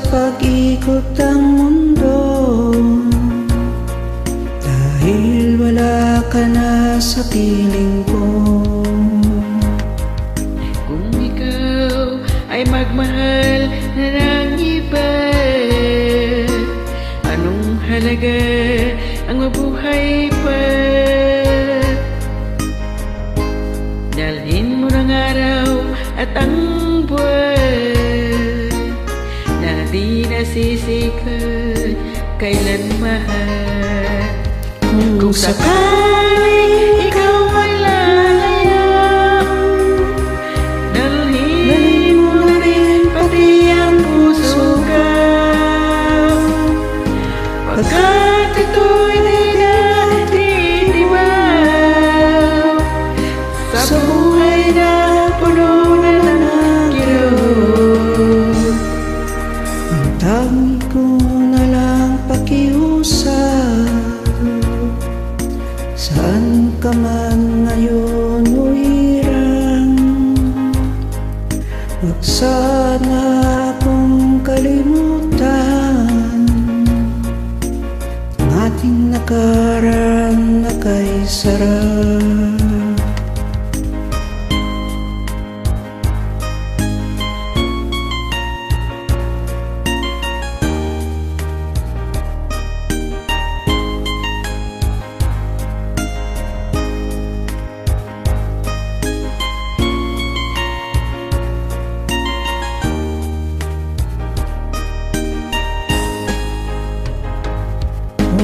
pag-ikot ang mundo, dahil wala ka na sa piling ko. Kung ikaw ay magmahal na ng iba, anong halaga ang mabuhay pa? Dalhin mo ng araw at ang buwan na di nasisikat kailanman. Kung sakaling ikaw ay lalaya, dalhin mo na rin pati ang puso ko, pagkat ito'y di natitibaw sa buhay na puno na ng kirot. Ang tangi ko na lang pakiusap, saan ka man ngayon o hirang, huwag sana akong kalimutan ang ating nakaraan na kay sarap.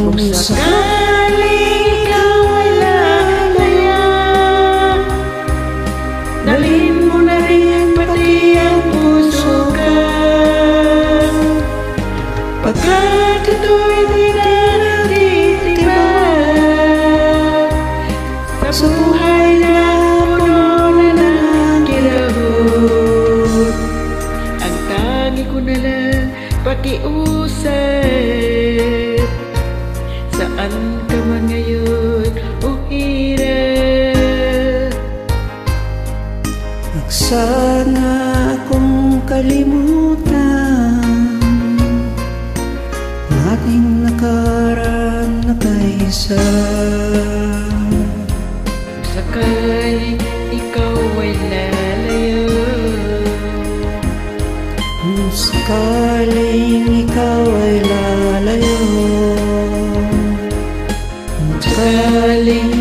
Kung sakaling ikaw ay lalaya, dalhin mo na rin pati ang puso ko, pagkat ito'y di natitibaw sa buhay na puno na ng kirot. Ang tangi ko na lang pakiusap, saan ka man ngayon o hirap, Huwag sana akong kalimutan ang ating nakaraan na kaisa. sakaling ikaw ay lalayo, Kung sakaling ikaw ay lalayo, kung sakaling